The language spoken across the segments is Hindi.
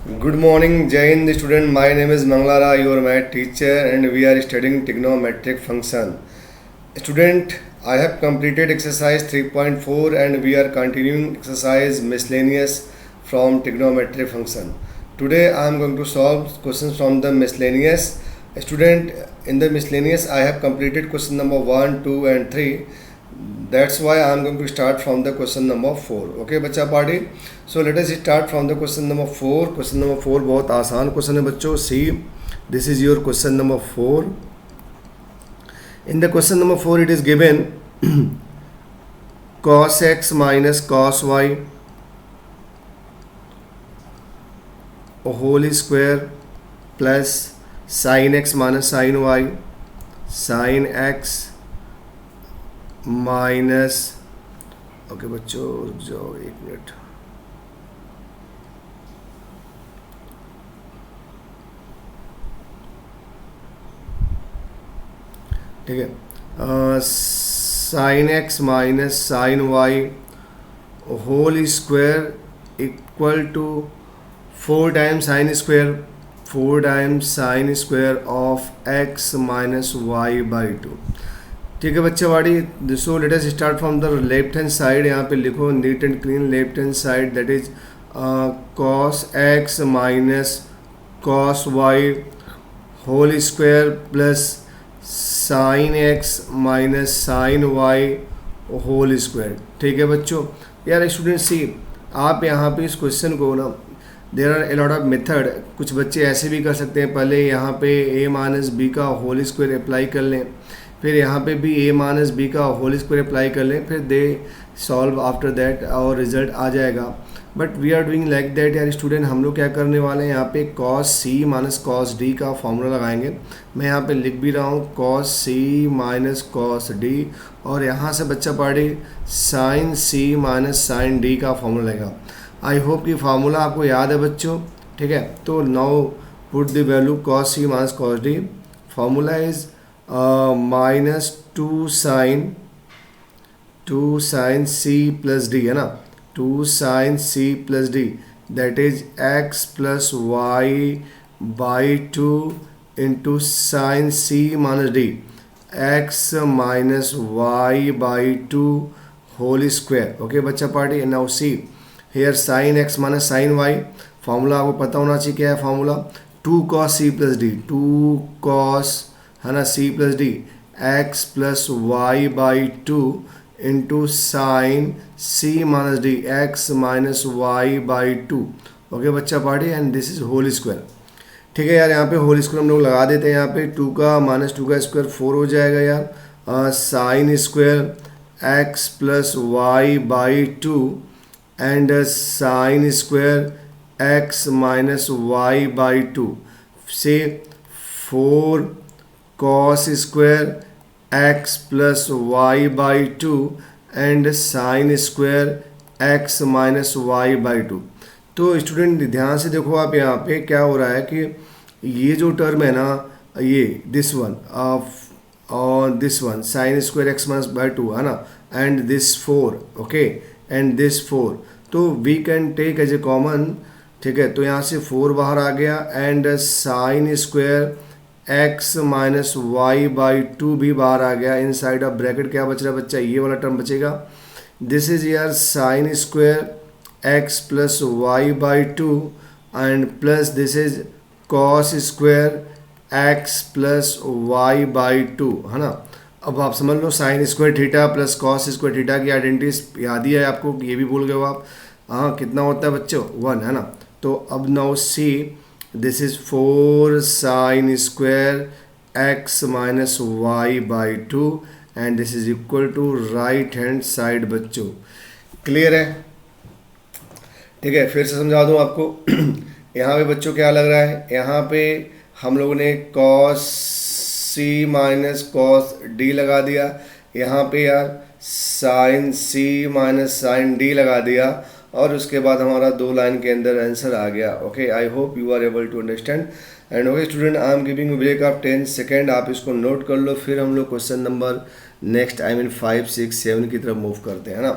Good morning, Jai Hind student. My name is Manglara, your math teacher, and we are studying trigonometric function. Student, I have completed exercise 3.4 and we are continuing exercise miscellaneous from trigonometric function. Today I am going to solve questions from the miscellaneous. Student, in the miscellaneous I have completed question number 1, 2 and 3. That's why I am going to start from the question number 4. Okay बच्चा party. So let us start from the question number 4. Question number 4 बहुत आसान क्वेश्चन है बच्चों. See, this is your question number 4. In the question number 4 it is given cos x minus cos y whole square plus sin x minus sin y sin x minus. Okay बच्चों रुक जाओ एक मिनट. ठीक है. Sine X minus sine Y whole square equal to 4 times sine square 4 times sine square of X minus Y by 2. ठीक है बच्चे वाड़ी. So let us start from the left hand side. यहाँ पे लिखो neat and clean left hand side. That is cos X minus cos Y whole square plus sine X minus sine Y whole square. ठीक है बच्चों. यार स्टूडेंट सी, आप यहाँ पे इस क्वेश्चन को ना, there are a lot of method. कुछ बच्चे ऐसे भी कर सकते हैं, पहले यहाँ पे a माइनस बी का होल स्क्वायर अप्लाई कर लें, फिर यहाँ पे भी a माइनस बी का होल स्क्वायर अप्लाई कर लें, फिर दे सॉल्व आफ्टर दैट और रिजल्ट आ जाएगा. But we are doing like that. यार स्टूडेंट, हम लोग क्या करने वाले हैं, यहाँ पे cos c minus cos d का फॉर्मूला लगाएंगे. मैं यहाँ पे लिख भी रहा हूँ cos c minus cos d, और यहाँ से बच्चा पढ़े sin c minus sin d का फॉर्मूला लगेगा. आई होप कि फार्मूला आपको याद है बच्चों. ठीक है. तो now put the value cos c minus cos d. Formula is minus 2 sine c plus D है ना. 2 sine c plus d that is x plus Y by 2 into sine c minus D x minus Y by 2 whole square. Okay बच्चा party. Now see here sine x minus sine y. Formula आपको पता होना चाहिए. क्या है formula? 2 cos c plus D. 2 cos है ना c plus D x plus Y by 2 into sine c minus D x minus Y by 2. Okay बच्चा party. And this is whole square. ठीक है यार. यहाँ पे होल स्क्वायर हम लोग लगा देते हैं. यहाँ पे 2 का माइनस 2 का स्क्वायर 4 हो जाएगा यार. Sine square x plus Y by 2 and sine square x minus Y by 2 से 4 cos square x plus Y by 2 and sine square x minus Y by 2. तो स्टूडेंट ध्यान से देखो आप. यहाँ पे क्या हो रहा है कि ये जो टर्म है ना, ये दिस वन और this one sine square x minus by 2 है ना, and this 4. Okay, and this 4. तो we can take as a common. ठीक है. तो यहाँ से 4 बाहर आ गया and sine square x minus Y by 2 भी बाहर आ गया. इन साइड ऑफ ब्रैकेट क्या बच रहा है बच्चा? ये वाला टर्म बचेगा. दिस इज यार sine square x plus Y by 2 and plus this is cos square x plus Y by 2 है ना. अब आप समझ लो sine square theta plus cos square theta की आइडेंटिटी याद ही है आपको. ये भी भूल गए हो आप. हाँ, कितना होता है बच्चों? 1 है ना. तो अब now see this is 4 sine square x minus Y by 2 and this is equal to right hand side. बच्चों क्लियर है? ठीक है. फिर से समझा दूं आपको. यहाँ पे बच्चों क्या लग रहा है? यहाँ पे हम लोगों ने cos c minus cos d लगा दिया. यहाँ पे यार sine c minus sine d लगा दिया, और उसके बाद हमारा 2 लाइन के अंदर आंसर आ गया. Okay, I hope you are able to understand. And okay student, I am giving break of 10 second. आप इसको नोट कर लो. फिर हम लोग क्वेश्चन नंबर नेक्स्ट 5, 6, 7 की तरफ मूव करते हैं ना.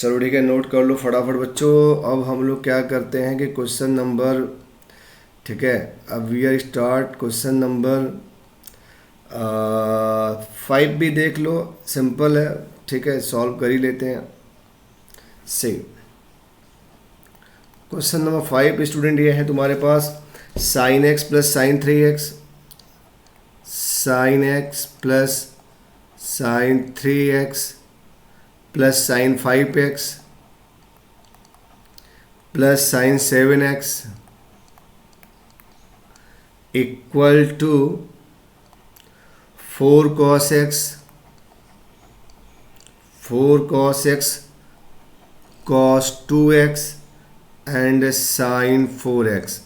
चलो ठीक है, नोट कर लो फटाफट बच्चों। अब हम लोग क्या करते हैं कि क्वेश्चन नंबर, ठीक है, अब we are start question number 5 भी देख लो, सिंपल है, ठीक है, सॉल्व कर ही लेते हैं। से क्वेश्चन नंबर 5 स्टूडेंट ये है तुम्हारे पास, sine x plus sine 3x, sine x plus sine 3x plus sine 5x plus sine 7x equal to 4 cos x, 4 cos x cos 2x and sin 4x.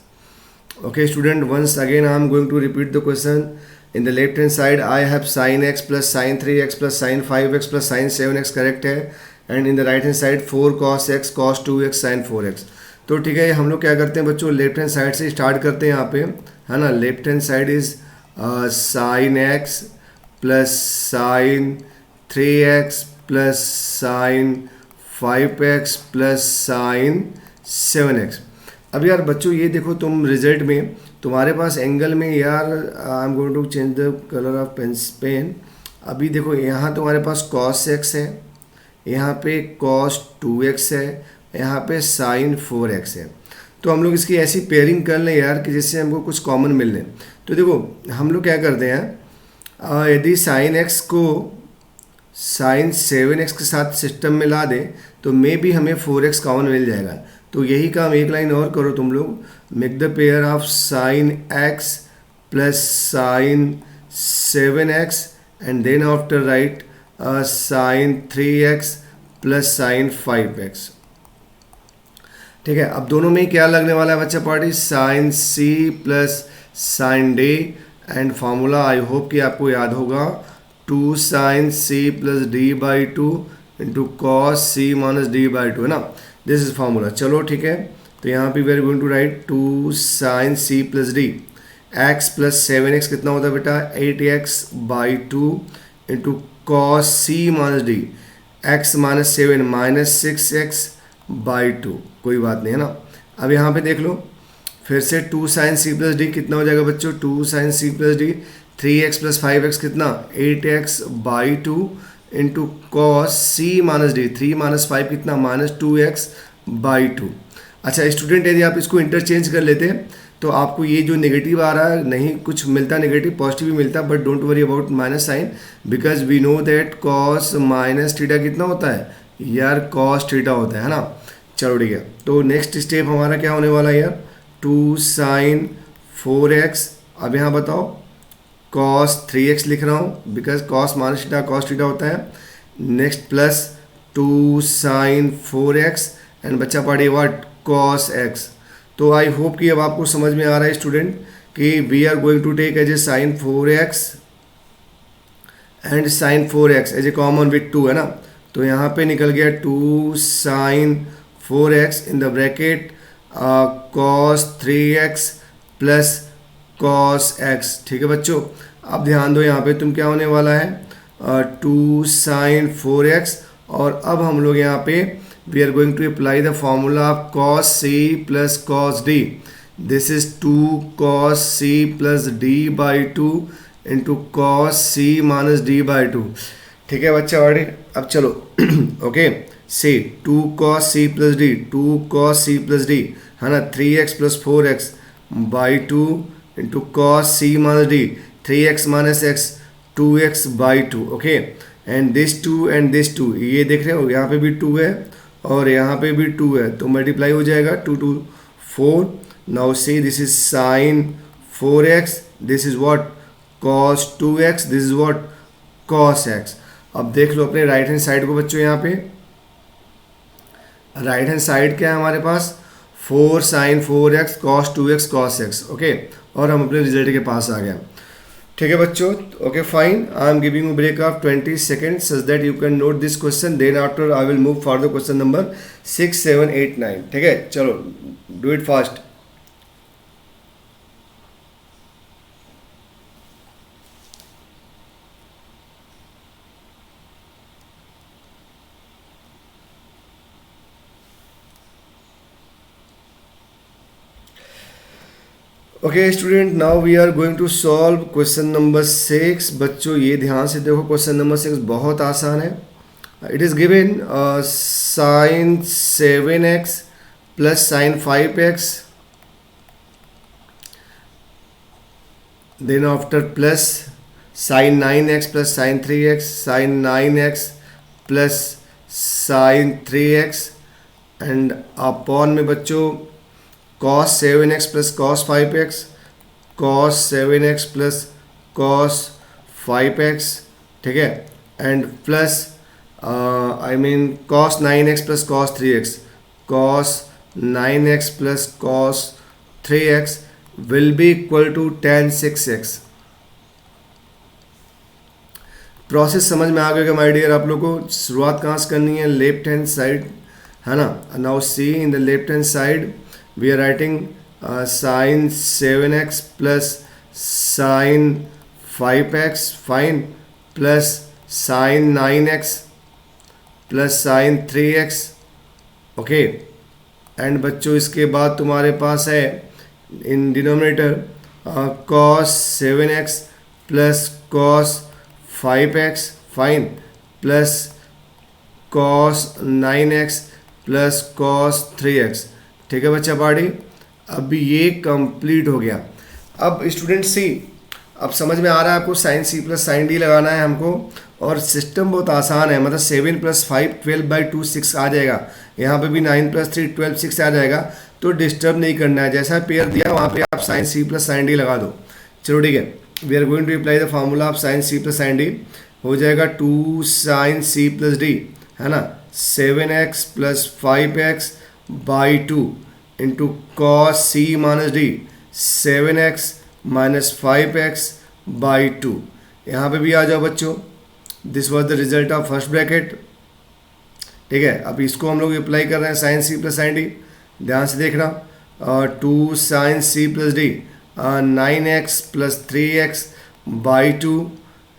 Okay student, once again I am going to repeat the question. In the left hand side I have sin x plus sin 3x plus sin 5x plus sin 7x, correct है, and in the right hand side 4 cos x cos 2x sin 4x. तो ठीक है, हम लोग क्या करते हैं बच्चों, लेफ्ट हैंड साइड से स्टार्ट करते हैं यहाँ पे, है ना। Left hand side is sine x plus sine 3x plus sine 5x plus sine 7x। अब यार बच्चों ये देखो, तुम रिजल्ट में तुम्हारे पास एंगल में यार, I am going to change the colour of pen. अभी देखो यहाँ तुम्हारे पास cos x है, यहाँ पे cos 2x है, यहाँ पे sin 4x है। तो हम लोग इसकी ऐसी पेयरिंग कर लें यार कि जिससे हमको कुछ कॉमन मिल लें। तो देखो हम लोग क्या करते हैं, यदि sin x को sin 7x के साथ सिस्टम में ला दें तो मे भी हमें 4x कॉमन मिल जाएगा। तो यही काम एक लाइन और करो तुम लोग, make the pair of sin x plus sin 7x and then after write sin 3x plus sin 5x। ठीक है, अब दोनों में क्या लगने वाला है बच्चा party, sin c plus sin d, and formula I hope कि आपको याद होगा, 2 sin c plus D by two into cos C minus D by two, है ना। This is formula. चलो ठीक है, तो यहाँ पे we are going to write 2 sin c plus D, x plus 7x कितना होता है बेटा, 8x by two into cos C minus D, x minus 7 minus 6x by two, कोई बात नहीं है ना। अब यहाँ पे देख लो फिर से 2 sin c प्लस डी कितना हो जाएगा बच्चों, 2 sin c plus D, 3x plus 5x कितना, 8x by two into cos C minus D, 3 minus 5 कितना, माइनस 2x बाई टू। अच्छा स्टूडेंट, यदि आप इसको इंटरचेंज कर लेते हैं तो आपको ये जो नेगेटिव आ रहा है, नहीं कुछ मिलता नेगेटिव, पॉजिटिव भी मिलता, but don't worry about minus sine, because we know that cos minus theta कितना होता है यार, कॉस थीटा होता है ना। चलो ठीक है, तो नेक्स्ट स्टेप हमारा क्या होने वाला है यार, 2 sin 4x, अब यहाँ बताओ cos 3x लिख रहा हूँ because cos minus theta cos theta होता है। Next plus 2 sin 4x and बच्चा पढ़े व्हाट, cos x। तो आई होप कि अब आपको समझ में आ रहा है स्टूडेंट कि we are going to take as a sin 4x and sin 4x as a common with 2, है ना। तो यहाँ पे निकल गया 2 sin 4x in the bracket cos 3x plus cos x। ठीक है बच्चों, अब ध्यान दो यहाँ पे तुम क्या होने वाला है, 2 sin 4x, और अब हम लोग यहाँ पे we are going to apply the formula of cos c plus cos d। This is 2 cos c plus d by two into cos c minus d by two. ठीक है बच्चा, और अब चलो ओके, से 2 cos c plus d, 2 cos c plus d, है ना, 3x plus 4x by two into cos c minus d, 3x minus x 2x by to. Okay, and this 2 and this 2, ये देख रहे हो यहाँ पे भी 2 है और यहाँ पे भी 2 है, तो मल्टीप्लाई हो जाएगा 2 2 4। Now see this is sine 4x, this is what cos 2x, this is what cos x। अब देख लो अपने राइट हैंड साइड को बच्चों, यहाँ पे राइट हैंड साइड क्या है हमारे पास, 4 sin 4x cos 2x cos x। Okay, और हम अपने रिजल्ट के पास आ गए। ठीक है बच्चों, okay fine, I am giving you break of 20 seconds such that you can note this question, then after I will move for the question number 6 7 8 9। ठीक है, चलो do it fast. Okay student, now we are going to solve question number 6। बच्चों ये ध्यान से देखो, क्वेश्चन नंबर 6 बहुत आसान है। It is given sine 7x plus sine 5x, then after plus sine 9x plus sine 3x, sine 9x plus sine 3x and upon में बच्चों cos 7x plus cos 5x, cos 7x plus cos 5x, ठीक है, and plus I mean cos 9x plus cos 3x, cos 9x plus cos 3x will be equal to tan 6x। Process समझ में आ गया माय डियर? आप लोग को शुरुआत कहाँ से करनी है? लेफ्ट हैंड साइड, है ना। Now see in the left hand side we are writing sin 7x plus sin 5x, fine, plus sin 9x plus sin 3x, okay. And बच्चों इसके बाद तुम्हारे पास है in denominator cos 7x plus cos 5x, fine, plus cos 9x plus cos 3x, ठीक है बच्चा पार्टी। अब ये कंप्लीट हो गया। अब स्टूडेंट सी, अब समझ में आ रहा है आपको sine C plus sine D लगाना है हमको, और सिस्टम बहुत आसान है। मतलब 7 प्लस 5 12/2 6 आ जाएगा, यहाँ पे भी 9 प्लस 3 12 6 आ जाएगा। तो डिस्टर्ब नहीं करना है, जैसा पेयर दिया वहाँ पे आप sine C plus sine D लगा दो। चलो ठीक है, we are going to apply the formula of sine C plus sine D. हो जाएगा 2 साइन सी प्लस डी, है ना, 7x plus 5x by 2 into cos C minus D 7x minus 5x by 2। यहाँ पे भी आ जाओ बच्चों, this was the result of first bracket, ठीक है। अब इसको हम लोग अप्लाई कर रहे हैं sine C plus sine D, ध्यान से देखना। 2 sine C plus D 9x plus 3x by 2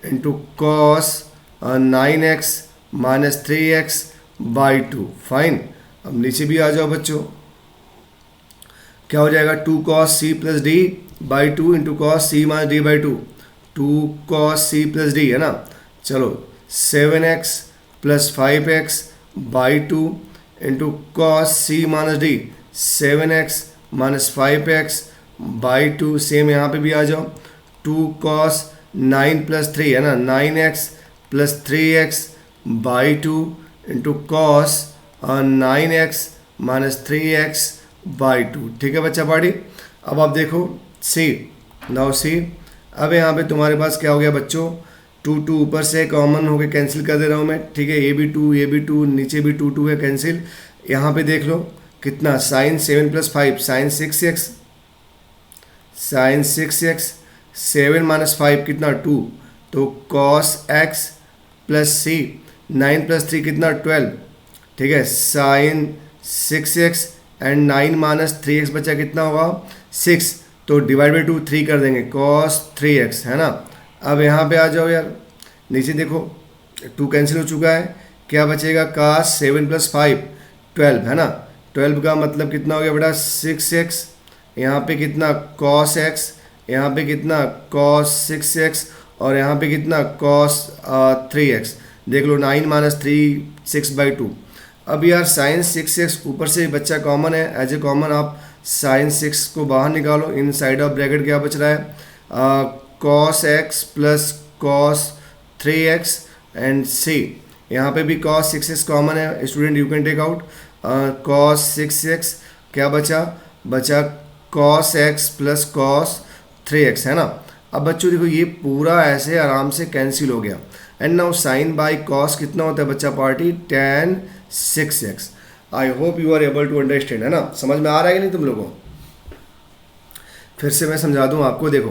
into cos 9x minus 3x by 2, fine. अब नीचे भी आ जाओ बच्चों, क्या हो जाएगा? 2 cos c plus D by 2 into cos C minus D by 2, 2 cos c plus D, है ना। चलो 7x plus 5x by 2 into cos C minus D 7x minus 5x by 2, same यहाँ पे भी आ जाओ। 2 cos 9 प्लस 3, है ना, 9x plus 3x by 2 into cos 9x minus 3x by 2, ठीक है बच्चा पार्टी। अब आप देखो सी, नाउ सी, अब यहाँ पे तुम्हारे पास क्या हो गया बच्चों? 2 ऊपर से कॉमन होके कैंसिल कर दे रहा हूँ मैं, ठीक है। ये भी 2 नीचे भी 2 है, कैंसिल। यहाँ पे देख लो कितना, sine 7 plus 5 sine 6x, sine 6x, 7 minus 5 कितना 2, तो cos x plus C 9 plus 3 कितना 12, ठीक है। Sign 6x and 9 minus 3x बचा कितना होगा 6, तो डिवाइड बाई 2 3 कर देंगे, cos 3x, है ना। अब यहाँ पे आ जाओ यार, नीचे देखो 2 कैंसिल हो चुका है, क्या बचेगा? cos 7 प्लस 5 12, है ना। 12 का मतलब कितना हो गया बेटा 6x, यहाँ पे कितना cos x, यहाँ पे कितना cos 6x, और यहाँ पे कितना cos 3x। देख लो 9 माइनस 3 6/2। अब यार साइन 6x ऊपर से बच्चा कॉमन है, एज ए कॉमन आप साइन 6 को बाहर निकालो। इन साइड ऑफ ब्रैकेट क्या बच रहा है? cos x plus cos 3x and see, यहाँ पे भी cos 6x कॉमन है student, you can take out. cos 6x क्या बचा? बचा cos x plus cos 3x, है ना। अब बच्चों देखो ये पूरा ऐसे आराम से कैंसिल हो गया। And now sine by cos कितना होता है बच्चा party? tan 6x। I hope you are able to understand, है ना। समझ में आ रहा है कि नहीं तुम लोगों को? फिर से मैं समझा दूं आपको। देखो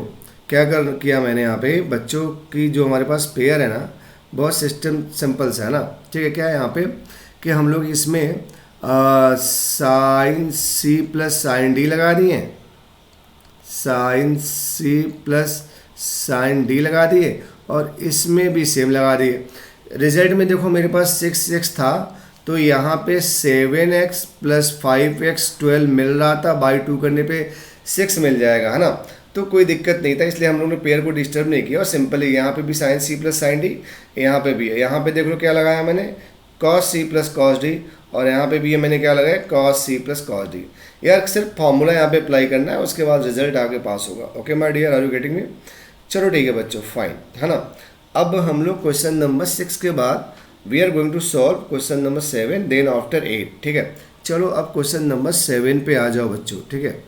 क्या कर किया मैंने यहाँ पे, बच्चों की जो हमारे पास पेयर है ना, बहुत सिस्टम सिंपल सा है ना, ठीक है। क्या है यहाँ पे कि हम लोग इसमें sine C plus sine D लगा दिए, sine C plus sine D लगा दिए, और इसमें भी सेम लगा दिए। रिजल्ट में देखो मेरे पास 6x था, तो यहाँ पे 7x प्लस 5x 12 मिल रहा था, बाई 2 करने पे 6 मिल जाएगा, है ना। तो कोई दिक्कत नहीं था, इसलिए हम लोगों ने पेयर को डिस्टर्ब नहीं किया और सिंपली यहाँ पे भी sine C plus sine D, यहाँ पे भी है। यहाँ पे देख लो क्या लगाया मैंने, cos C plus cos D, और यहाँ पे भी ये मैंने क्या लगाया, cos C plus cos D. यार सिर्फ फॉर्मूला यहाँ पे अप्लाई करना है, उसके बाद रिजल्ट आगे पास होगा। Okay my dear, are you getting me? चलो ठीक है बच्चों, फाइन, है ना। अब हम लोग क्वेश्चन नंबर 6 के बाद we are going to solve question number 7 then after 8, ठीक है। चलो अब क्वेश्चन नंबर 7 पे आ जाओ बच्चों, ठीक है।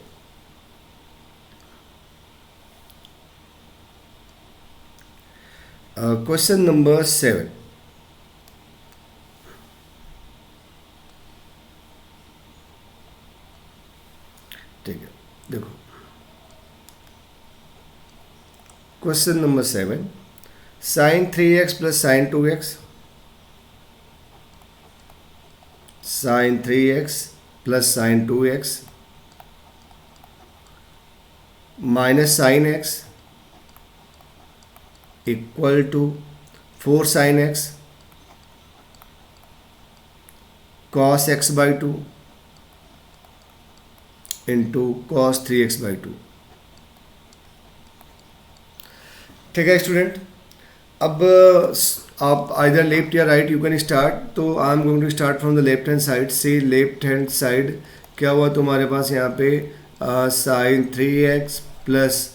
क्वेश्चन नंबर 7, ठीक है। देखो question number 7, sine 3x plus sine 2x, sine 3x plus sine 2x minus sine x equal to 4 sine x cos x by 2 into cos 3x by 2। ठीक है स्टूडेंट, अब आप आइदर लेफ्ट या राइट यू कैन स्टार्ट। तो I am going to start from the left hand side से। लेफ्ट हैंड साइड क्या हुआ तुम्हारे पास यहाँ पे, sine 3x plus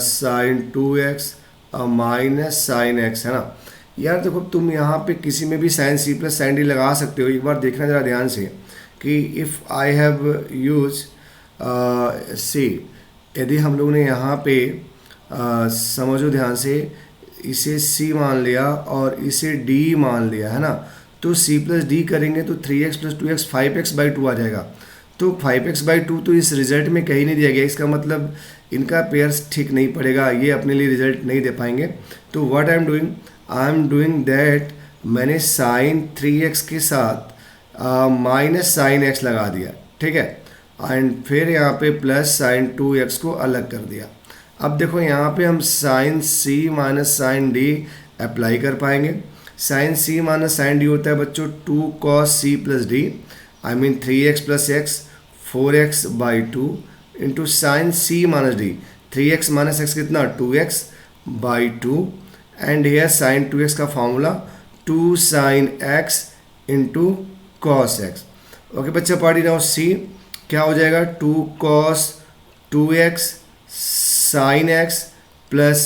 sine 2x minus sine x, है ना। यार देखो तुम यहाँ पे किसी में भी sine C plus sine D लगा सकते हो। एक बार देखना ज़रा ध्यान से कि इफ़ आई हैव यूज सी, यदि हम लोग ने यहाँ पे समझो ध्यान से, इसे c मान लिया और इसे d मान लिया, है ना। तो c प्लस डी करेंगे तो 3x plus 2x 5x by 2 आ जाएगा। तो 5x बाई 2 तो इस रिजल्ट में कहीं नहीं दिया गया, इसका मतलब इनका पेयर्स ठीक नहीं पड़ेगा, ये अपने लिए रिजल्ट नहीं दे पाएंगे। तो what I am doing that, मैंने साइन 3x के साथ माइनस साइन x लगा दिया, ठीक है, एंड फिर यहाँ पे प्लस साइन 2x को अलग कर दिया। अब देखो यहाँ पे हम sine C minus sine D apply कर पाएंगे। Sine C minus sine D होता है बच्चों 2 cos C plus D, I mean 3x plus x 4x by 2 into sine C minus D, 3x minus x कितना 2x by 2, and here sine 2x का formula 2 sine x into cos x. Okay बच्चा पार्टी, नाउ सी क्या हो जाएगा, 2 cos 2x sine x plus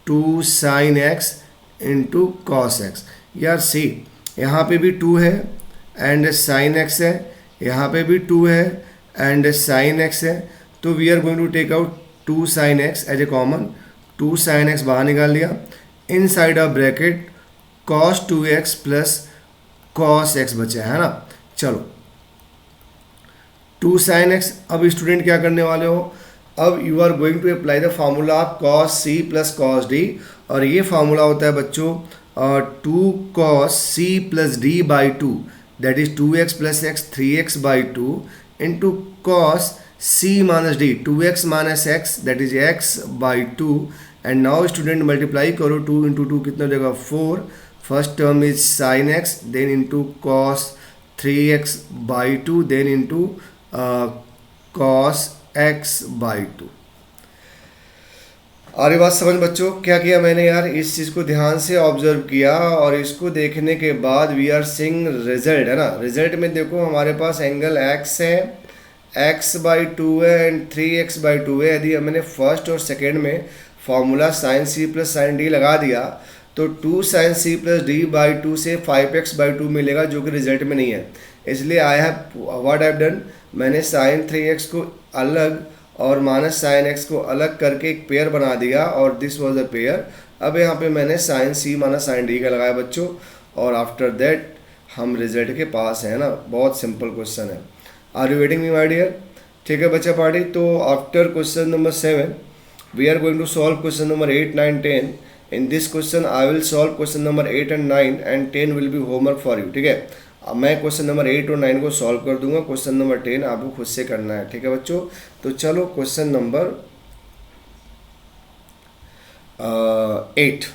2 sine x into cos x. यार सी यहाँ पे भी 2 है एंड साइन x है, यहाँ पे भी 2 है एंड साइन x है। तो we are going to take out 2 sine x as a common, 2 sine x बाहर निकाल लिया, inside of bracket cos 2x plus cos x बचा है ना। चलो 2 साइन x, अब स्टूडेंट क्या करने वाले हो, अब you are going to apply the formula of cos C plus cos D, और ये फार्मूला होता है बच्चों 2 cos C plus D by 2, that is 2x plus x 3x by 2 into cos C minus D 2x minus x that is x by 2, and now student multiply करो 2 इंटू 2 कितना हो जाएगा 4, first term is sine x then into cos 3x by 2 then into cos x by 2। और ये बात समझ बच्चों, क्या किया मैंने यार, इस चीज़ को ध्यान से ऑब्जर्व किया और इसको देखने के बाद वी आर सीइंग रिजल्ट, है ना। रिजल्ट में देखो हमारे पास एंगल x है, x बाई 2 है एंड 3x बाई 2 है। यदि मैंने फर्स्ट और सेकेंड में formula sine C plus sine D लगा दिया तो 2 sine C plus D by 2 से 5x बाई 2 मिलेगा, जो कि रिजल्ट में नहीं है। इसलिए I have what I have done, मैंने साइन 3x को अलग और माइनस साइन x को अलग करके एक पेयर बना दिया और दिस वाज द पेयर। अब यहाँ पे मैंने sign C minus sine D का लगाया बच्चों, और आफ्टर दैट हम रिजल्ट के पास हैं ना। बहुत सिंपल क्वेश्चन है, are you waiting me my dear? ठीक है बच्चा पार्टी, तो after question number 7 we are going to solve question number 8, 9, 10। In this question I will solve question number 8 and 9 and 10 will be homework for you, ठीक है। अब मैं क्वेश्चन नंबर 8 और 9 को सॉल्व कर दूंगा, क्वेश्चन नंबर 10 आपको खुद से करना है, ठीक है बच्चों। तो चलो question number 8,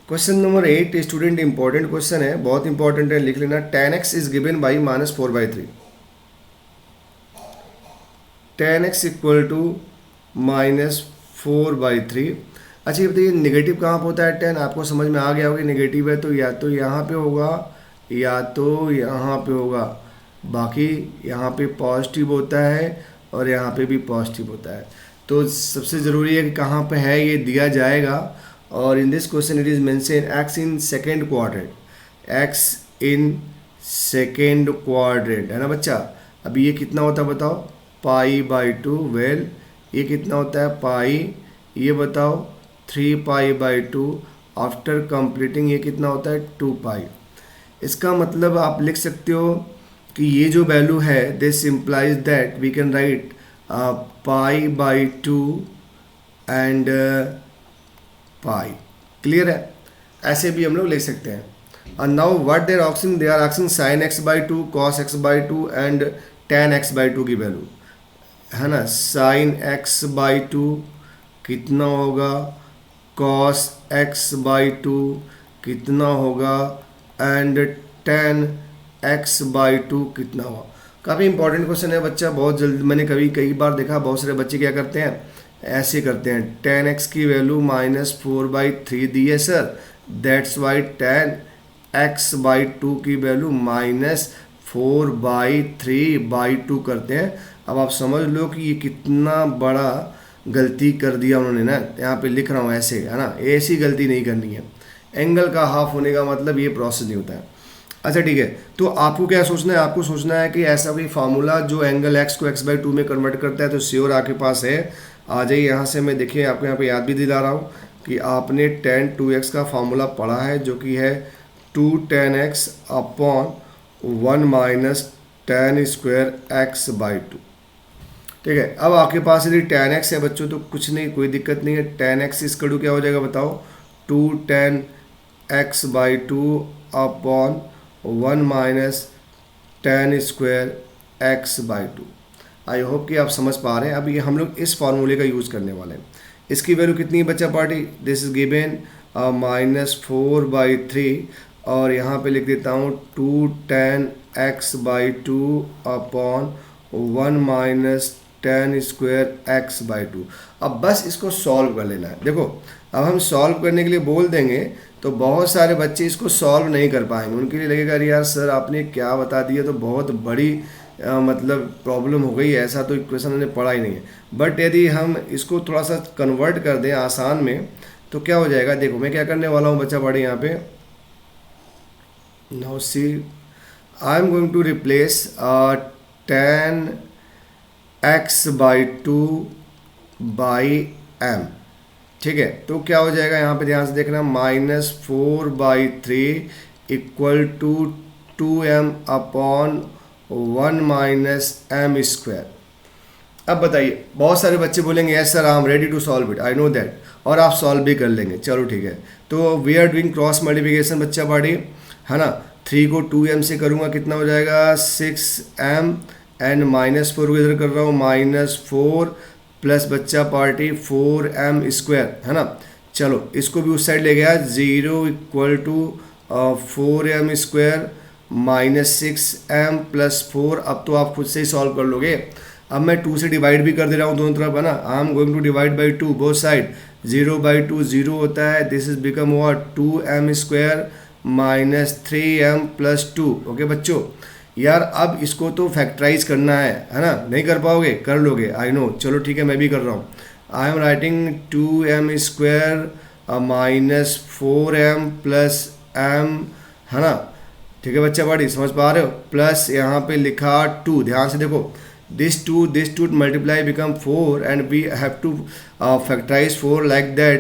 question number 8 student important question है, बहुत इंपॉर्टेंट है, लिख लेना। tan x is given by -4/3। tan x equal to -4/3। अच्छा ये बताइए नेगेटिव कहाँ पे होता है tan? आपको समझ में आ गया होगा नेगेटिव है तो या तो यहाँ पे होगा या तो यहाँ पे होगा, बाकी यहाँ पे पॉजिटिव होता है और यहाँ पे भी पॉजिटिव होता है। तो सबसे ज़रूरी है कि कहाँ पे है ये दिया जाएगा। और इन this question it is mention x in second quadrant, x in second quadrant है ना बच्चा। अभी ये कितना होता है बताओ? π/2। वेल ये कितना होता है? पाई। ये बताओ 3π/2। आफ्टर कंप्लीटिंग ये कितना होता है? 2π। इसका मतलब आप लिख सकते हो कि ये जो वैल्यू है this implies that we can write π/2 and pi. Clear है? ऐसे भी हम लोग लिख सकते हैं। और now what they are asking sin x/2 cos x/2 and tan x/2 की वैल्यू है ना। sin x/2 कितना होगा, cos x/2 कितना होगा एंड tan x/2 कितना होगा। काफ़ी इंपॉर्टेंट क्वेश्चन है बच्चा, बहुत जल्दी मैंने कई बार देखा बहुत सारे बच्चे क्या करते हैं, ऐसे करते हैं। tan x की वैल्यू -4/3 दी है sir, that's why tan x/2 की वैल्यू -4/3/2 करते हैं। अब आप समझ लो कि ये कितना बड़ा गलती कर दिया उन्होंने ना। यहाँ पे लिख रहा हूँ ऐसे है ना, ऐसी गलती नहीं करनी है। एंगल का हाफ होने का मतलब ये प्रोसेस नहीं होता है। अच्छा ठीक है, तो आपको क्या सोचना है? आपको सोचना है कि ऐसा कोई फार्मूला जो एंगल x को x/2 में कन्वर्ट करता है, तो श्योर आपके पास है। आ जाइए यहाँ से, मैं देखिए आपको यहाँ पे याद भी दिला रहा हूँ कि आपने tan 2x का फार्मूला पढ़ा है जो कि है 2 tan x upon 1 - tan square x/2। ठीक है, अब आपके पास यदि tan x है बच्चों तो कुछ नहीं, कोई दिक्कत नहीं है। tan x इसका क्या हो जाएगा बताओ? 2 tan x/2 upon 1 - tan square x/2। आई होप कि आप समझ पा रहे हैं। अब ये हम लोग इस फार्मूले का यूज़ करने वाले हैं। इसकी वैल्यू कितनी है बच्चा पार्टी? दिस इज गिवन -4/3 और यहाँ पे लिख देता हूँ 2 tan x/2 upon 1 - tan square x/2। अब बस इसको सॉल्व कर लेना है। देखो अब हम सॉल्व करने के लिए बोल देंगे तो बहुत सारे बच्चे इसको सॉल्व नहीं कर पाएंगे, उनके लिए लगेगा अरे यार सर आपने क्या बता दिया, तो बहुत बड़ी मतलब प्रॉब्लम हो गई, ऐसा तो इक्वेशन हमने पढ़ा ही नहीं है। बट यदि हम इसको थोड़ा सा कन्वर्ट कर दें आसान में तो क्या हो जाएगा? देखो मैं क्या करने वाला हूँ बच्चा पढ़े यहाँ पे। Now see I am going to replace tan x/2 by m। ठीक है, तो क्या हो जाएगा यहाँ पे ध्यान से देखना, -4/3 equal to 2m upon 1 - m square. अब बताइए, बहुत सारे बच्चे बोलेंगे yes sir I am ready to solve it, I know that, और आप सॉल्व भी कर लेंगे। चलो ठीक है, तो we are doing cross multiplication बच्चा पार्टी है ना। 3 को 2m से करूँगा कितना हो जाएगा? 6m एंड -4 को इधर कर रहा हूँ -4 प्लस बच्चा पार्टी 4m स्क्वायर है ना। चलो इसको भी उस साइड ले गया, 0 equal to 4m square -6m plus 4। अब तो आप खुद से ही सॉल्व कर लोगे। अब मैं 2 से डिवाइड भी कर दे रहा हूँ दोनों तरफ है ना। I am going to divide by 2 both side. 0/2 0 होता है, this is become what 2m square -3m plus 2। Okay बच्चों, यार अब इसको तो फैक्टराइज करना है ना। नहीं कर पाओगे? कर लोगे, आई नो। चलो ठीक है, मैं भी कर रहा हूँ। I am writing 2m square -4m plus m है ना। ठीक है बच्चा बड़ी समझ पा रहे हो? प्लस यहाँ पे लिखा 2, ध्यान से देखो, this 2 multiply become 4 and we have to factorize 4 like that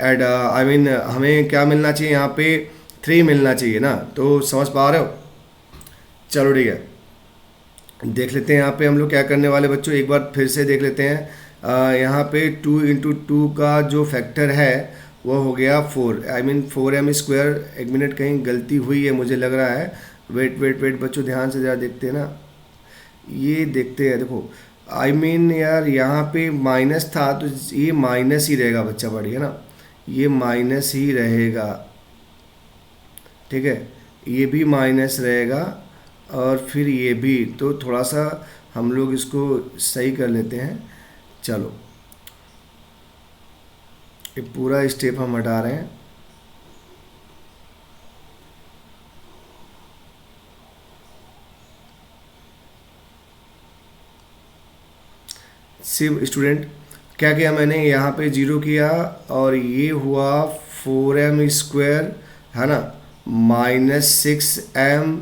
and I mean हमें क्या मिलना चाहिए यहाँ पे? 3 मिलना चाहिए ना। तो समझ पा रहे हो? चलो ठीक है, देख लेते हैं यहाँ पे हम लोग क्या करने वाले बच्चों, एक बार फिर से देख लेते हैं। यहाँ पे 2 × 2 का जो फैक्टर है वो हो गया 4, आई मीन 4m स्क्वायर। एक मिनट, कहीं गलती हुई है मुझे लग रहा है। वेट बच्चों, ध्यान से ज़रा देखते हैं ना, ये देखते हैं। देखो आई मीन यार यहाँ पे माइनस था तो ये माइनस ही रहेगा बच्चा बड़ी है ना, ये माइनस ही रहेगा ठीक है, ये भी माइनस रहेगा और फिर ये भी। तो थोड़ा सा हम लोग इसको सही कर लेते हैं। चलो, ये पूरा स्टेप हम हटा रहे हैं। सिर्फ स्टूडेंट, क्या किया मैंने, यहाँ पे जीरो किया और ये हुआ 4m², है ना, -6m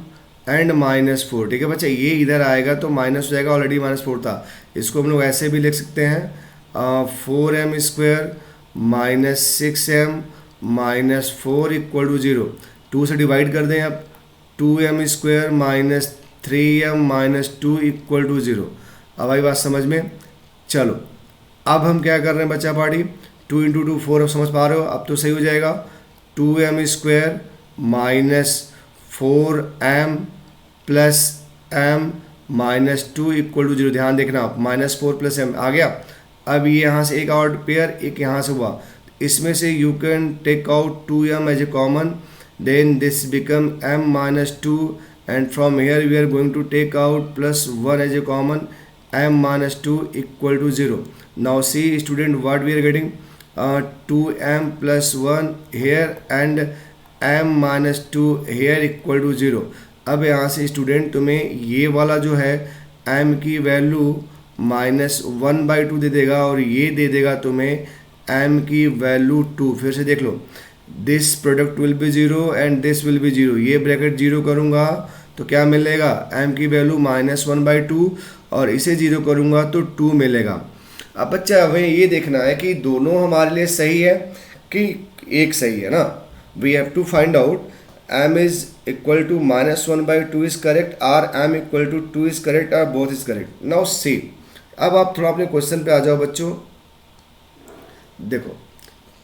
एंड -4। ठीक है बच्चा, ये इधर आएगा तो माइनस हो जाएगा, ऑलरेडी -4 था। इसको हम लोग ऐसे भी लिख सकते हैं, 4m² -6m -4 = 0। 2 से डिवाइड कर दें अब, 2m² -3m -2 = 0। अब आई बात समझ में। चलो, अब हम क्या कर रहे हैं बच्चा पार्टी, 2 × 2 4, अब समझ पा रहे हो, अब तो सही हो जाएगा। 2m² -4m +m -2 = 0। ध्यान देखना, -4 + m आ गया। अब ये यहाँ से एक और पेयर, एक यहाँ से हुआ, इसमें से you can take out 2m as a common, then this become m -2 and from here we are going to take out +1 as a common, m -2 = 0. Now see student, what we are getting, 2m + 1 here and m -2 here = 0. अब यहाँ से स्टूडेंट तुम्हें ये वाला जो है m की वैल्यू -1/2 दे देगा और ये दे देगा तुम्हें m की वैल्यू 2। फिर से देख लो, this product will be 0 and this will be 0। ये ब्रैकेट 0 करूँगा तो क्या मिलेगा, m की वैल्यू -1/2 और इसे 0 करूँगा तो 2 मिलेगा। अब बच्चा हमें ये देखना है कि दोनों हमारे लिए सही है कि एक सही है ना। We have to find out m = -1/2 is correct और m = 2 इज करेक्ट और both is correct. Now see, अब आप थोड़ा अपने क्वेश्चन पे आ जाओ बच्चों। देखो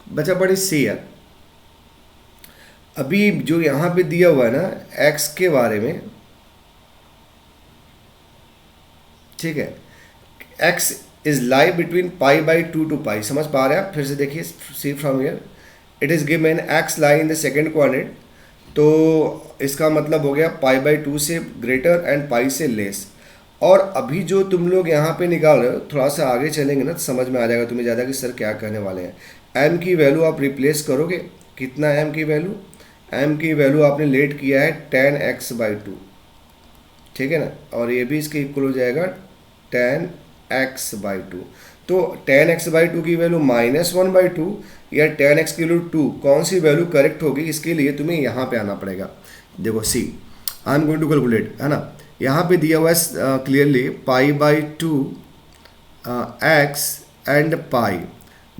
बच्चा, बड़ी सी है, अभी जो यहाँ पे दिया हुआ है ना x के बारे में, ठीक है, x is lie between π/2 to π। समझ पा रहे हैं आप? फिर से देखिए, see from here it is given x lie in the second quadrant, तो इसका मतलब हो गया π/2 से ग्रेटर एंड π से लेस। और अभी जो तुम लोग यहाँ पे निकाल रहे हो, थोड़ा सा आगे चलेंगे ना तो समझ में आ जाएगा तुम्हें ज़्यादा कि सर क्या कहने वाले हैं। m की वैल्यू आप रिप्लेस करोगे, कितना है m की वैल्यू, m की वैल्यू आपने लेट किया है 10x/2, ठीक है ना, और ये भी इसके इक्वल हो जाएगा 10x/2। तो 10x/2 की वैल्यू -1/2 या 10x की वैल्यू 2, कौन सी वैल्यू करेक्ट होगी, इसके लिए तुम्हें यहाँ पे आना पड़ेगा। देखो see, I am going to calculate, है ना, यहाँ पे दिया हुआ है क्लियरली π/2 x एंड पाई।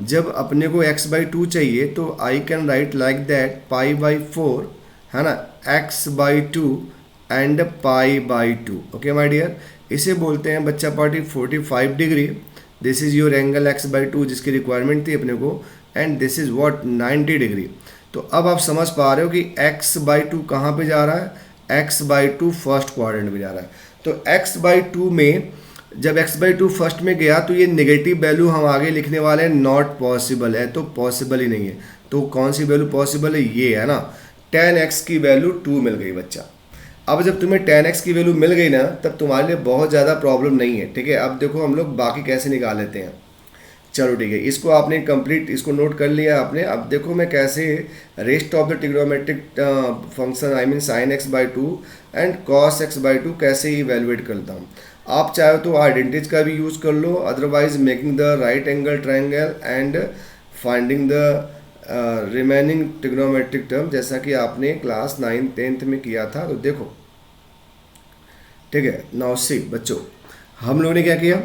जब अपने को x/2 चाहिए तो I can write like that π/4, है ना, x/2 and π/2। Okay my dear, इसे बोलते हैं बच्चा party 45 degree. This is your angle x/2 जिसकी रिक्वायरमेंट थी अपने को, and this is what 90 degree. तो अब आप समझ पा रहे हो कि x/2 कहाँ पे जा रहा है, x/2 फर्स्ट क्वाड्रेंट में जा रहा है। तो x/2 में जब x/2 फर्स्ट में गया तो ये नेगेटिव वैल्यू हम आगे लिखने वाले हैं, नॉट पॉसिबल है, तो पॉसिबल ही नहीं है। तो कौन सी वैल्यू पॉसिबल है, ये है ना, 10x की वैल्यू 2 मिल गई बच्चा। अब जब तुम्हें 10x की वैल्यू मिल गई ना, तब तुम्हारे लिए बहुत ज़्यादा प्रॉब्लम नहीं है, ठीक है। अब देखो हम लोग बाकी कैसे निकाल लेते हैं। चलो ठीक है, इसको आपने कंप्लीट, इसको नोट कर लिया आपने। अब देखो मैं कैसे rest of the trigonometric function, I mean sin x/2 and cos x/2 कैसे इवेलुएट करता हूँ। आप चाहो तो आइडेंटिटीज का भी यूज़ कर लो, otherwise making the right angle triangle and finding the remaining trigonometric term, जैसा कि आपने क्लास 9th 10th में किया था। तो देखो ठीक है, नाउ सी बच्चों, हम लोगों ने क्या किया,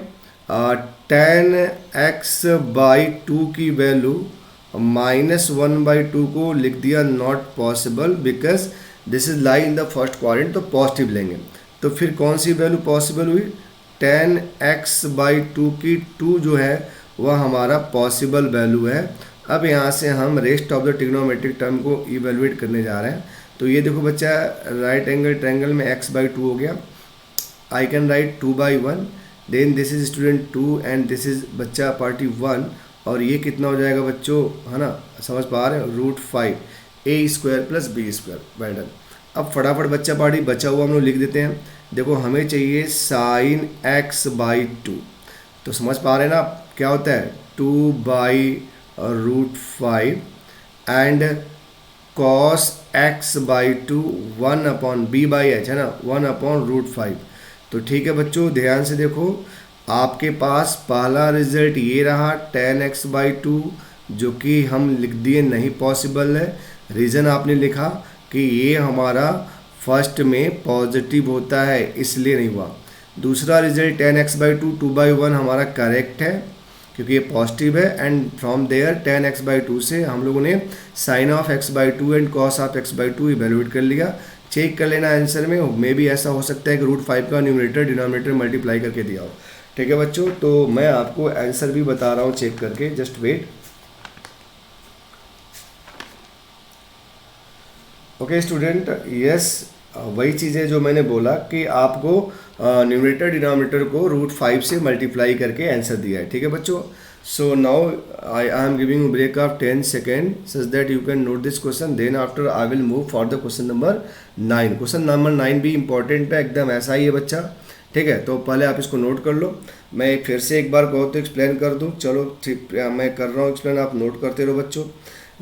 10x/2 की वैल्यू -1/2 को लिख दिया not possible because this is lie in the first quadrant, तो पॉजिटिव लेंगे। तो फिर कौन सी वैल्यू पॉसिबल हुई, 10x/2 की 2 जो है वह हमारा पॉसिबल वैल्यू है। अब यहाँ से हम rest of the trigonometric term को इवेलुएट करने जा रहे हैं। तो ये देखो बच्चा, राइट एंगल ट्रायंगल में x/2 हो गया, I can write 2/1, then this is student 2 and this is बच्चा पार्टी 1, और ये कितना हो जाएगा बच्चों, है ना, समझ पा रहे हो, √5। A square plus b square. Well done. अब फटाफट बच्चा पार्टी बचा हुआ हम लोग लिख देते हैं। देखो हमें चाहिए साइन एक्स बाई टू, तो समझ पा रहे हैं ना आप क्या होता है, 2/√5 and cos x by two 1/b/h है ना, 1/√5। तो ठीक है बच्चों, ध्यान से देखो, आपके पास पहला रिजल्ट ये रहा tan x बाई टू, जो कि हम लिख दिए नहीं पॉसिबल है। रीज़न आपने लिखा कि ये हमारा फर्स्ट में पॉजिटिव होता है इसलिए नहीं हुआ। दूसरा result tan x by two 2/1 हमारा करेक्ट है क्योंकि ये पॉजिटिव है, and from there tan x by two से हम लोगों ने sine of x by two and cos of x by two evaluate कर लिया। चेक कर लेना आंसर में, मे भी ऐसा हो सकता है कि √5 का न्यूमरेटर डिनोमिनेटर मल्टीप्लाई करके दिया हो। ठीक है बच्चों, तो मैं आपको आंसर भी बता रहा हूँ चेक करके, just wait. Okay student, yes वही चीज़ है जो मैंने बोला कि आपको न्यूमरेटर डिनोमिनेटर को √5 से मल्टीप्लाई करके आंसर दिया है। ठीक है बच्चों, so now I am giving break of 10 second such that you can note this question, then after I will move for the question number 9। Question number 9 भी इंपॉर्टेंट है, एकदम ऐसा ही है बच्चा। ठीक है, तो पहले आप इसको नोट कर लो, मैं फिर से एक बार कहो तो एक्सप्लेन कर दूं। चलो ठीक, मैं कर रहा हूँ एक्सप्लेन, आप नोट करते रहो बच्चों।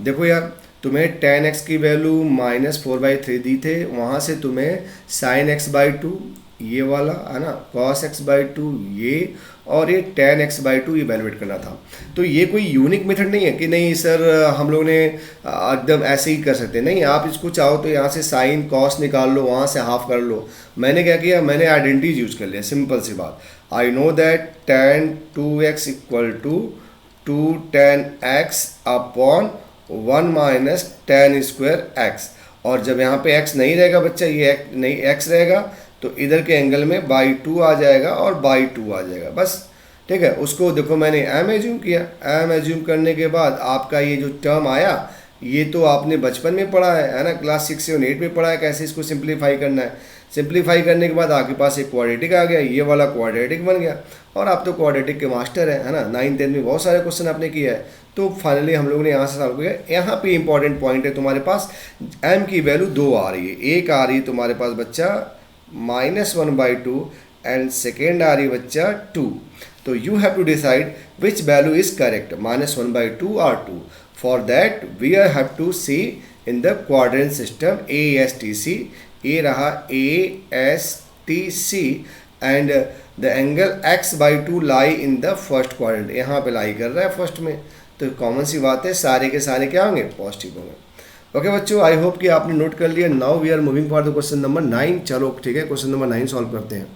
देखो यार, तुम्हें tan x की वैल्यू -4/3 दी थे, वहाँ से तुम्हें sin x बाई टू ये वाला है ना, cos x बाई टू ये, और ये tan x by two evaluate करना था। तो ये कोई यूनिक मेथड नहीं है कि नहीं सर हम लोग ने एकदम ऐसे ही कर सकते, नहीं, आप इसको चाहो तो यहाँ से साइन कॉस निकाल लो, वहाँ से हाफ कर लो। मैंने क्या किया, मैंने आइडेंटिटीज यूज कर लिया, सिंपल सी बात। I know that tan 2x equal to 2 tan x upon 1 minus tan square x, और जब यहाँ पे x नहीं रहेगा बच्चा, ये नहीं x रहेगा, तो इधर के एंगल में बाई टू आ जाएगा और बाई टू आ जाएगा बस। ठीक है, उसको देखो मैंने m एज्यूम किया, m एज्यूम करने के बाद आपका ये जो टर्म आया, ये तो आपने बचपन में पढ़ा है ना, क्लास 6 से 8 में पढ़ा है कैसे इसको सिंप्लीफाई करना है। सिंप्लीफाई करने के बाद आपके पास एक क्वाड्रेटिक आ गया, ये वाला क्वाड्रेटिक बन गया, और आप तो क्वाड्रेटिक के मास्टर है ना, 9th 10th में बहुत सारे क्वेश्चन आपने किया है। तो फाइनली हम लोगों ने यहाँ से सॉल्व किया। यहाँ पे इंपॉर्टेंट पॉइंट है, तुम्हारे पास m की वैल्यू 2 आ रही है, एक आ रही है तुम्हारे पास बच्चा -1/2 एंड सेकेंड आ रही बच्चा 2। तो you have to decide which value is correct, -1/2 और 2। For that we have to see in the quadrant system ASTC, ये रहा ASTC, and the angle x/2 lie in the first quadrant, यहाँ पे लाई कर रहा है फर्स्ट में, तो कॉमन सी बात है सारे के सारे क्या होंगे, पॉजिटिव होंगे। ओके बच्चों, आई होप कि आपने नोट कर लिया। Now we are moving for the question number 9। चलो ठीक है, क्वेश्चन नंबर 9 सॉल्व करते हैं।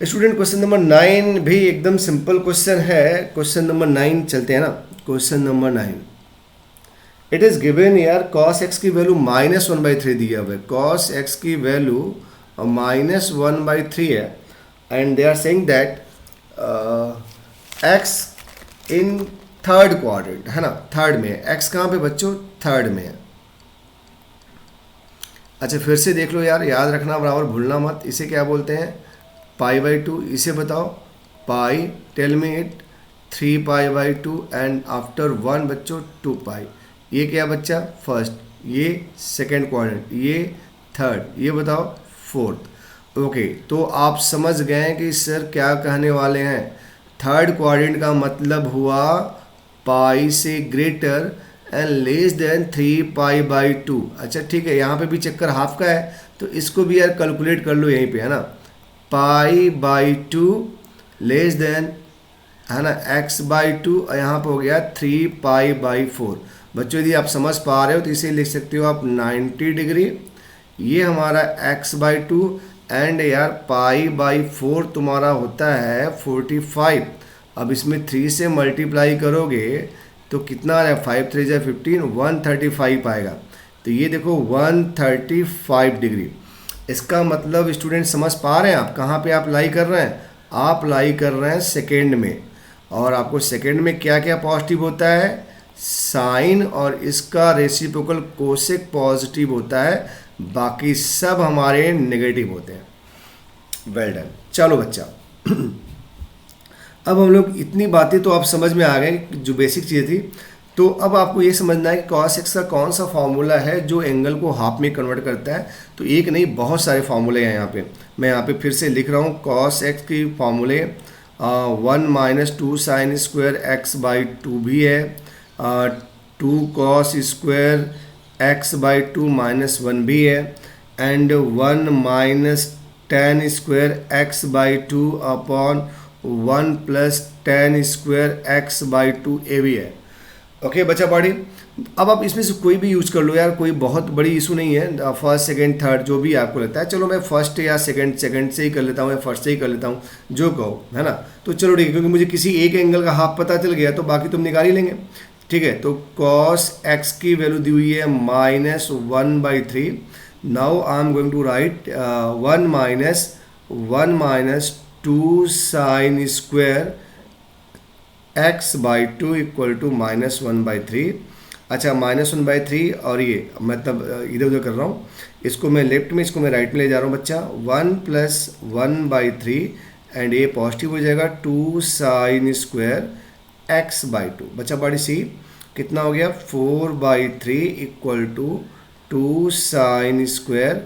स्टूडेंट क्वेश्चन नंबर 9 भी एकदम सिंपल क्वेश्चन है। क्वेश्चन नंबर 9 चलते हैं ना। Question number 9, it is given यार cos x की वैल्यू -1/3 दिया हुआ है, cos x की वैल्यू -1/3 है, and they are saying that x in third quadrant है ना, थर्ड में है। x कहाँ पे बच्चों, थर्ड में है। अच्छा फिर से देख लो यार, याद रखना बराबर, भूलना मत। इसे क्या बोलते हैं, π/2। इसे बताओ, pi, tell me it, 3π/2 and after 1 बच्चों 2π। ये क्या बच्चा, फर्स्ट, ये सेकेंड क्वाड्रेंट, ये थर्ड, ये बताओ फोर्थ। ओके, तो आप समझ गए कि सर क्या कहने वाले हैं। थर्ड क्वाड्रेंट का मतलब हुआ पाई से ग्रेटर एंड लेस देन 3π/2। अच्छा ठीक है, यहाँ पे भी चक्कर हाफ का है, तो इसको भी यार कैलकुलेट कर लो यहीं पे है ना, π/2 लेस देन है ना x/2, और यहाँ पे हो गया 3π/4। बच्चों यदि आप समझ पा रहे हो तो इसे लिख सकते हो आप 90 डिग्री, ये हमारा x/2, एंड यार π/4 तुम्हारा होता है 45। अब इसमें 3 से मल्टीप्लाई करोगे तो कितना आ रहा है, 5 3 15, 135 आएगा। तो ये देखो 135 डिग्री। इसका मतलब स्टूडेंट समझ पा रहे हैं आप कहाँ पे आप लाई कर रहे हैं, आप लाई कर रहे हैं सेकेंड में, और आपको सेकेंड में क्या क्या पॉजिटिव होता है, साइन, और इसका रेसिप्रोकल कोसेक पॉजिटिव होता है, बाकी सब हमारे नेगेटिव होते हैं। Well done. चलो बच्चा अब हम लोग इतनी बातें तो आप समझ में आ गए, जो बेसिक चीज़ें थी। तो अब आपको ये समझना है कि cos x का कौन सा फार्मूला है जो एंगल को हाफ में कन्वर्ट करता है। तो एक नहीं, बहुत सारे फार्मूले हैं यहाँ पे। मैं यहाँ पे फिर से लिख रहा हूँ cos x की फार्मूले 1 - 2 sin² x/2 भी है, 2 cos² x/2 -1 भी है, and 1 - tan² x/2 + 1 + tan² x/2 ए भी है। ओके बच्चा पढ़ी। अब आप इसमें से कोई भी यूज कर लो यार, कोई बहुत बड़ी इशू नहीं है, फर्स्ट सेकंड थर्ड जो भी आपको लगता है। चलो मैं फर्स्ट या सेकंड से ही कर लेता हूँ, या फर्स्ट से ही कर लेता हूँ, जो कहो, है ना। तो चलो ठीक है, क्योंकि मुझे किसी एक एंगल का हाफ पता चल गया तो बाकी तुम निकाल ही लेंगे। ठीक है, तो cos x की वैल्यू दी हुई है -1/3। Now I am going to write 1 - 2 sin² x/2 = -1/3। अच्छा, -1/3, और ये मतलब इधर उधर कर रहा हूँ, इसको मैं लेफ्ट में, इसको मैं राइट में ले जा रहा हूँ बच्चा। 1 + 1/3 एंड ये पॉजिटिव हो जाएगा 2 sin² x/2। बच्चा बड़ी सी कितना हो गया, 4/3 = 2 sin²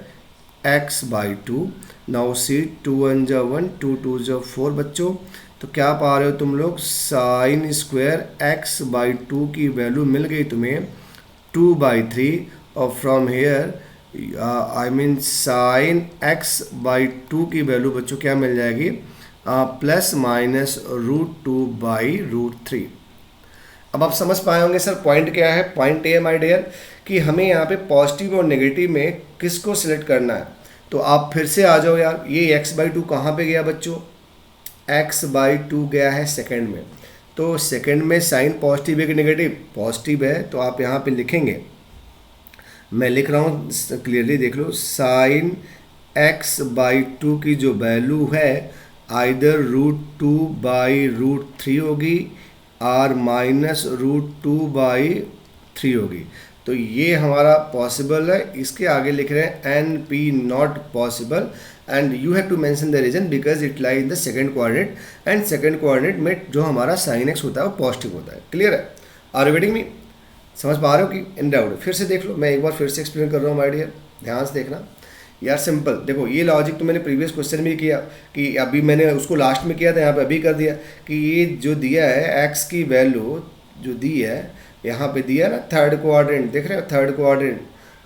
x/2। नाउ सी 2 × 1 = 1, 2 × 2 = 4 बच्चों। तो क्या पा रहे हो तुम लोग, sin² x/2 की वैल्यू मिल गई तुम्हें 2/3, और from here I mean sin x/2 की वैल्यू बच्चों क्या मिल जाएगी, ±√2/√3। अब आप समझ पाए होंगे सर पॉइंट क्या है। पॉइंट ये है माय डियर कि हमें यहाँ पे पॉजिटिव और नेगेटिव में किसको सिलेक्ट करना है। तो आप फिर से आ जाओ यार, ये x/2 कहाँ पे गया बच्चों, x/2 गया है सेकंड में। तो सेकंड में साइन पॉजिटिव है कि नेगेटिव, पॉजिटिव है, तो आप यहाँ पे लिखेंगे, मैं लिख रहा हूँ क्लियरली देख लो, sin x/2 की जो वैल्यू है आइदर √2/√3 होगी और -√2/3 होगी। तो ये हमारा पॉसिबल है। इसके आगे लिख रहे हैं NP not possible, and you have to mention the reason because it lie in the second coordinate, and second coordinate में जो हमारा sin x होता है वो पॉजिटिव होता है। क्लियर है, आर यू गेटिंग मी? समझ पा रहे हो कि इन डाउट? फिर से देख लो, मैं एक बार फिर से एक्सप्लेन कर रहा हूँ माय डियर, ध्यान से देखना यार। सिंपल देखो, ये लॉजिक तो मैंने प्रीवियस क्वेश्चन में किया, कि अभी मैंने उसको लास्ट में किया था, यहाँ पे अभी कर दिया कि ये जो दिया है x की वैल्यू जो दी है यहाँ पे दिया ना, थर्ड कोऑर्डिनेट, देख रहे हो थर्ड कोऑर्डिनेट।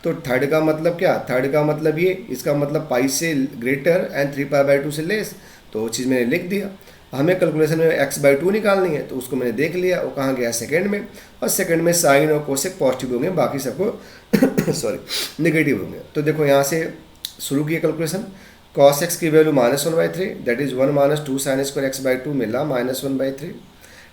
तो थर्ड का मतलब क्या, थर्ड का मतलब ये, इसका मतलब पाई से ग्रेटर एंड 3π/2 से लेस। तो वो चीज़ मैंने लिख दिया। हमें कैलकुलेशन में x/2 निकालनी है, तो उसको मैंने देख लिया, वो कहाँ गया, सेकंड में। और सेकंड में साइन और कोसेक पॉजिटिव होंगे, बाकी सबको सॉरी नेगेटिव होंगे। तो देखो यहाँ से शुरू किया कैलकुलेशन, cos x की value -1/3, that is 1 - 2 sin² x/2 मिला -1/3।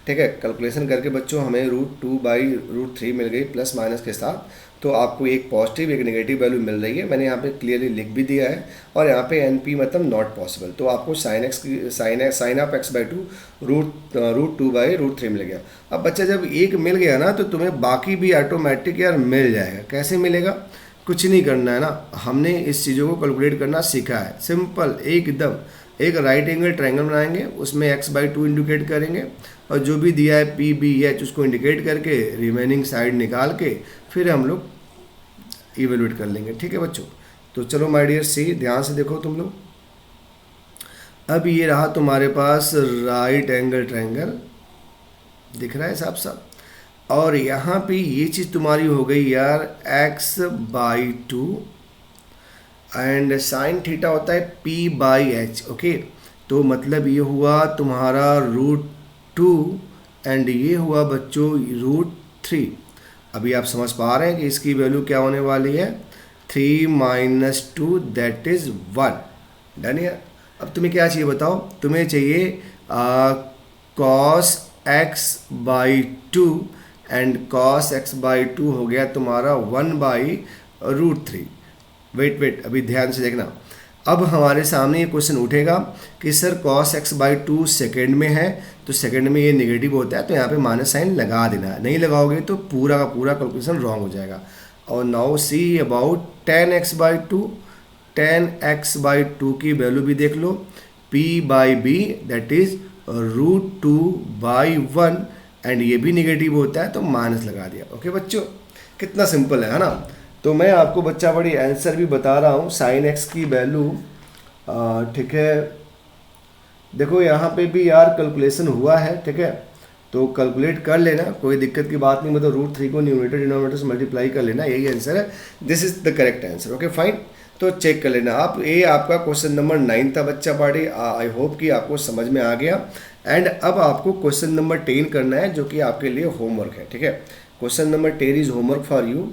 ठीक है, कैलकुलेशन करके बच्चों हमें √2/√3 मिल गई प्लस माइनस के साथ। तो आपको एक पॉजिटिव एक नेगेटिव वैल्यू मिल रही है, मैंने यहाँ पे क्लियरली लिख भी दिया है। और यहाँ पे NP मतलब नॉट पॉसिबल। तो आपको sin ऑफ x/2 √2/√3 मिल गया। अब बच्चा जब एक मिल गया ना, तो तुम्हें बाकी भी ऑटोमेटिक यार मिल जाएगा। कैसे मिलेगा, कुछ नहीं करना है ना, हमने इस चीज़ों को कैलकुलेट करना सीखा है। सिंपल एकदम, एक राइट एंगल ट्रायंगल बनाएंगे, उसमें x/2 इंडिकेट करेंगे, और जो भी दिया है PBH उसको इंडिकेट करके रिमेनिंग साइड निकाल के फिर हम लोग इवेलुएट कर लेंगे। ठीक है बच्चों, तो चलो माय डियर सी, ध्यान से देखो तुम लोग। अब ये रहा तुम्हारे पास राइट एंगल ट्रायंगल, दिख रहा है साफ साफ। और यहाँ पे ये चीज़ तुम्हारी हो गई यार x/2, एंड साइन थीटा होता है P/H। ओके, तो मतलब ये हुआ तुम्हारा √2 एंड ये हुआ बच्चों √3। अभी आप समझ पा रहे हैं कि इसकी वैल्यू क्या होने वाली है, 3 - 2 दैट इज 1। डन यार। अब तुम्हें क्या चाहिए बताओ, तुम्हें चाहिए cos x/2, and cos x/2 हो गया तुम्हारा 1/√3। वेट अभी ध्यान से देखना। अब हमारे सामने ये क्वेश्चन उठेगा कि सर cos x/2 सेकेंड में है, तो सेकेंड में ये नेगेटिव होता है, तो यहाँ पे माइनस साइन लगा देना है। नहीं लगाओगे तो पूरा का पूरा कैलकुलेशन रॉन्ग हो जाएगा। और now see about tan x/2, tan x/2 की वैल्यू भी देख लो, P/B दैट इज √2/1 एंड ये भी निगेटिव होता है तो माइनस लगा दिया। ओके बच्चों, कितना सिंपल है ना। तो मैं आपको बच्चा बड़ी आंसर भी बता रहा हूँ। साइन एक्स की वैल्यू ठीक है, देखो यहाँ पे भी यार कैलकुलेशन हुआ है, ठीक है, तो कैलकुलेट कर लेना, कोई दिक्कत की बात नहीं। मतलब √3 को न्यूमरेटर डिनोमिनेटर से मल्टीप्लाई कर लेना, यही आंसर है। This is the correct answer. Okay fine, तो चेक कर लेना आप। ये आपका क्वेश्चन नंबर 9 था बच्चा पार्टी। आई होप कि आपको समझ में आ गया। एंड अब आपको क्वेश्चन नंबर 10 करना है, जो कि आपके लिए होमवर्क है, ठीक है। Question number 10 is homework for you.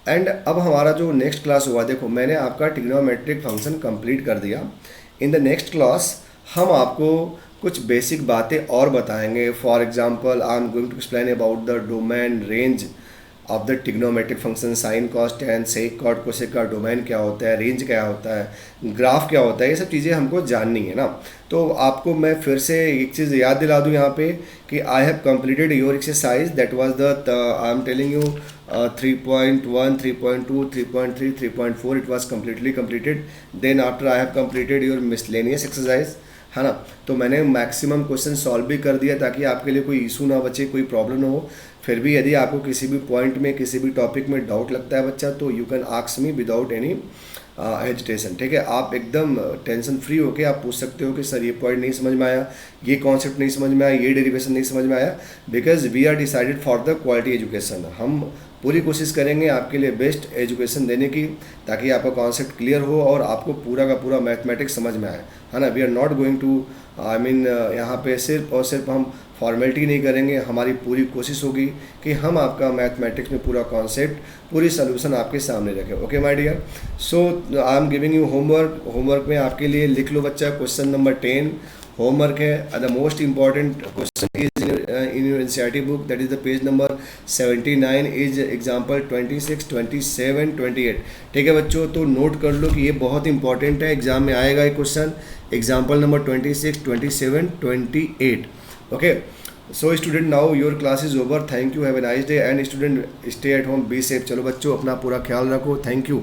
And अब हमारा जो नेक्स्ट क्लास हुआ, देखो मैंने आपका ट्रिग्नोमेट्रिक फंक्शन कंप्लीट कर दिया। इन द नेक्स्ट क्लास हम आपको कुछ बेसिक बातें और बताएंगे। For example I am going to explain about the domain range of the trigonometric function, sine cos tan sec cot cosec का डोमेन क्या होता है, रेंज क्या होता है, ग्राफ क्या होता है, ये सब चीज़ें हमको जाननी है ना। तो आपको मैं फिर से एक चीज़ याद दिला दूँ यहाँ पे कि I have completed your exercise, that was the I am telling you 3.1, 3.2, 3.3, 3.4 it was completely completed. Then after I have completed your miscellaneous exercise, है ना। तो मैंने मैक्सिमम क्वेश्चन सॉल्व भी कर दिया ताकि आपके लिए कोई इशू ना बचे, कोई प्रॉब्लम ना हो। फिर भी यदि आपको किसी भी पॉइंट में, किसी भी टॉपिक में डाउट लगता है बच्चा, तो you can ask me without any hesitation, ठीक है। आप एकदम टेंशन फ्री होके आप पूछ सकते हो कि सर ये पॉइंट नहीं समझ में आया, ये कॉन्सेप्ट नहीं समझ में आया, ये डेरिवेशन नहीं समझ में आया। Because we are decided for the quality education. हम पूरी कोशिश करेंगे आपके लिए बेस्ट एजुकेशन देने की, ताकि आपका कॉन्सेप्ट क्लियर हो और आपको पूरा का पूरा मैथमेटिक्स समझ में आए, है ना। We are not going to I mean यहाँ पे सिर्फ और सिर्फ हम फॉर्मेलिटी नहीं करेंगे। हमारी पूरी कोशिश होगी कि हम आपका मैथमेटिक्स में पूरा कॉन्सेप्ट, पूरी सोल्यूशन आपके सामने रखें। Okay my dear, so I am giving you homework. Homework में आपके लिए लिख लो बच्चा, क्वेश्चन नंबर 10 होमवर्क है। The most important question is in your NCERT book, that is the page number 79 is example 26, 27, 28, ठीक है बच्चों। तो नोट कर लो कि ये बहुत इंपॉर्टेंट है, एग्जाम में आएगा ये question, example number 26, 27, 28। Okay, so student now your class is over. Thank you, have a nice day and student stay at home, be safe. चलो बच्चों अपना पूरा ख्याल रखो, थैंक यू।